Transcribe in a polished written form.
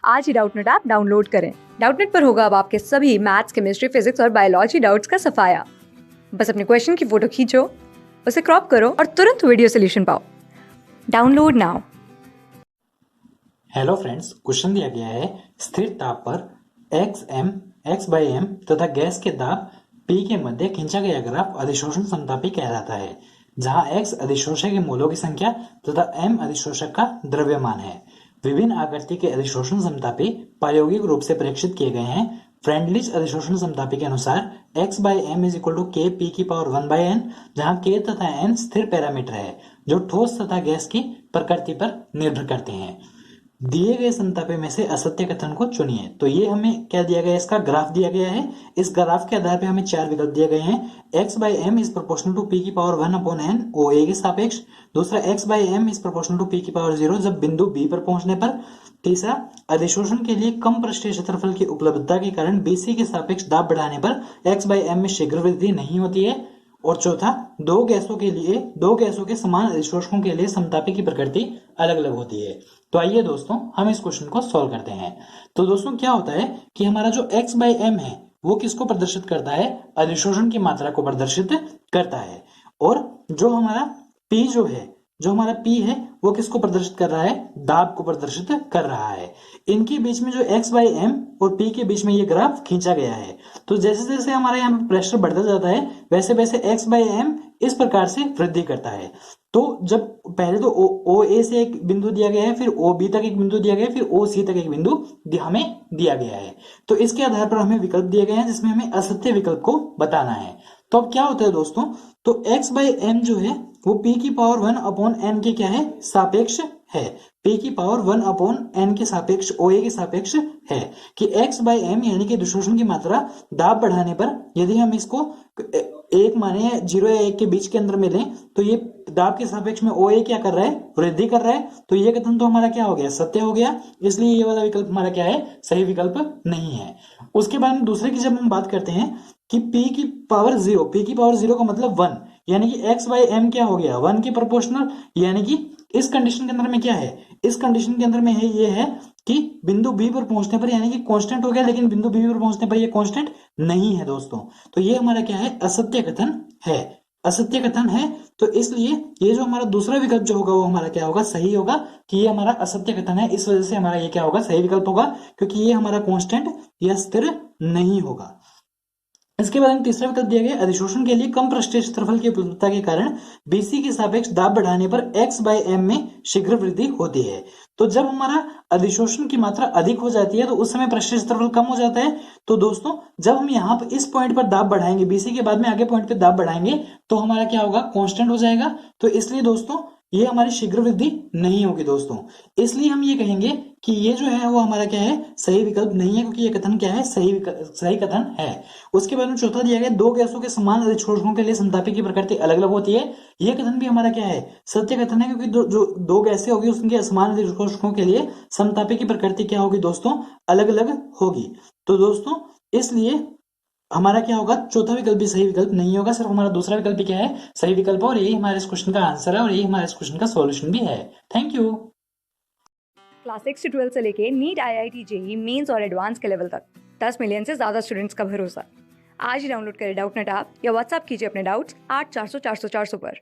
आज ही Doubtnut app download करें। Doubtnut पर होगा अब आपके सभी मैथ्स, केमिस्ट्री, फिजिक्स और बायोलॉजी डाउट्स का सफाया। बस अपने क्वेश्चन की फोटो खींचो, उसे क्रॉप करो और तुरंत वीडियो सोल्यूशन पाओ। Download now. Hello friends, question दिया गया है स्थिर ताप पर x/m तथा गैस के दाब P के मध्य खींचा गया ग्राफ अधिशोषण समतापी कहलाता है, जहां x अधिशोषक के मोलों की संख्या तथा m अधिशोषक का द्रव्यमान है। विभिन्न आकृति के अधिशोषण समतापी प्रायोगिक रूप से परीक्षित किए गए हैं। फ्रेंडलिच अधिशोषण समतापी के अनुसार x/m is equal to k p की पावर 1/n, जहां k तथा n स्थिर पैरामीटर है जो ठोस तथा गैस की प्रकृति पर निर्भर करते हैं। दिए गए समतापी में से असत्य कथन को चुनिए। तो ये हमें क्या दिया गया है, इसका ग्राफ दिया गया है। इस ग्राफ के आधार पे हमें चार विकल्प दिए गए हैं। x/m is proportional to p की पावर 1/n OA के सापेक्ष। दूसरा x/m is proportional to p की पावर 0 जब बिंदु B पर पहुंचने पर। तीसरा, अधिशोषण के लिए कम पृष्ठीय क्षेत्रफल की उपलब्धता के कारण BC के सापेक्ष दाब बढ़ाने पर x/m में शीघ्र वृद्धि नहीं होती है। और चौथा, दो गैसों के समान अधिशोषकों के लिए समतापी की प्रकृति अलग अलग होती है। तो आइए दोस्तों, हम इस क्वेश्चन को सॉल्व करते हैं। तो दोस्तों क्या होता है कि हमारा जो x/m है वो किसको प्रदर्शित करता है, अधिशोषण की मात्रा को प्रदर्शित करता है। और जो हमारा P है वो किसको प्रदर्शित कर रहा है, दाब को प्रदर्शित कर रहा है। इनके बीच में जो x/m और P के बीच में ये ग्राफ खींचा गया है। तो जैसे जैसे हमारा यहाँ पे प्रेशर बढ़ता जाता है वैसे वैसे x/m इस प्रकार से वृद्धि करता है। तो जब पहले तो OA से एक बिंदु दिया गया है, फिर OB तक एक बिंदु दिया गया है, फिर OC तक एक बिंदु हमें दिया गया है। तो इसके आधार पर हमें विकल्प दिए गए हैं जिसमें हमें असत्य विकल्प को बताना है। तो अब क्या होता है दोस्तों, तो x/m जो है वो P की पावर 1/n के क्या है, सापेक्ष है। P की पावर 1/n के सापेक्ष OA के सापेक्ष है कि x/m यानी कि अधिशोषण की मात्रा दाब बढ़ाने पर यदि हम इसको एक माने 0 या 1 के बीच के अंदर में लें तो ये दाब के सापेक्ष में OA क्या कर रहा है, वृद्धि कर रहा है। तो ये कथन तो हमारा क्या हो गया, सत्य हो गया। इसलिए ये वाला विकल्प हमारा क्या है, सही विकल्प नहीं है। उसके बाद में दूसरे की जब हम बात करते हैं कि P की पावर 0 का मतलब 1, यानी कि x/m क्या हो गया, 1 के प्रोपोर्शनल। यानी कि इस कंडीशन के अंदर में क्या है, इस कंडीशन के अंदर में है ये है कि बिंदु B पर पहुंचने पर यानी कि कांस्टेंट हो गया, लेकिन बिंदु B पर पहुंचने पर ये कांस्टेंट नहीं है दोस्तों। तो ये हमारा क्या है, असत्य कथन है। असत्य कथन है तो इसलिए ये जो हमारा दूसरा विकल्प जो होगा वो हमारा क्या होगा, सही होगा कि ये हमारा असत्य कथन है। इस वजह से हमारा ये क्या होगा, सही विकल्प होगा, क्योंकि ये हमारा कांस्टेंट या स्थिर नहीं होगा। इसके बाद में तीसरा विकल्प दिया गया, अधिशोषण के लिए कम पृष्ठीय क्षेत्रफल की उपलब्धता के कारण BC के सापेक्ष दाब बढ़ाने पर x/m में शीघ्र वृद्धि होती है। तो जब हमारा अधिशोषण की मात्रा अधिक हो जाती है तो उस समय पृष्ठीय क्षेत्रफल कम हो जाता है। तो दोस्तों जब हम यहाँ पर इस पॉइंट पर दाब बढ़ाएंगे, BC के बाद में आगे पॉइंट पर दाब बढ़ाएंगे तो हमारा क्या होगा, कांस्टेंट हो जाएगा। तो इसलिए दोस्तों ये हमारी शीघ्र वृद्धि नहीं होगी दोस्तों। इसलिए हम ये कहेंगे कि ये जो है वो हमारा क्या है, सही विकल्प नहीं है, क्योंकि ये कथन क्या है, सही कथन है। उसके बाद में चौथा दिया गया, दो गैसों के समान अधिशोषकों के लिए समतापी की प्रकृति अलग अलग होती है। ये कथन भी हमारा क्या है, सत्य कथन है, क्योंकि जो दो गैसें होगी उसके समान अधिशोषकों के लिए समतापी की प्रकृति क्या होगी दोस्तों, अलग अलग होगी। तो दोस्तों इसलिए हमारा क्या होगा, चौथा विकल्प भी सही विकल्प नहीं होगा, सिर्फ हमारा दूसरा विकल्प भी क्या है, सही विकल्प। और यही हमारे इस क्वेश्चन का आंसर है और यही हमारे इस क्वेश्चन का सॉल्यूशन भी है। Thank you. क्लास 6 से 12 से लेके नीट, IIT, JEE मेंस और एडवांस के लेवल तक 10 मिलियन से ज्यादा स्टूडेंट्स का भरोसा। आज ही डाउनलोड करें डाउटनेट ऐप या व्हाट्सएप कीजिए अपने डाउट्स 8400 400 400 पर।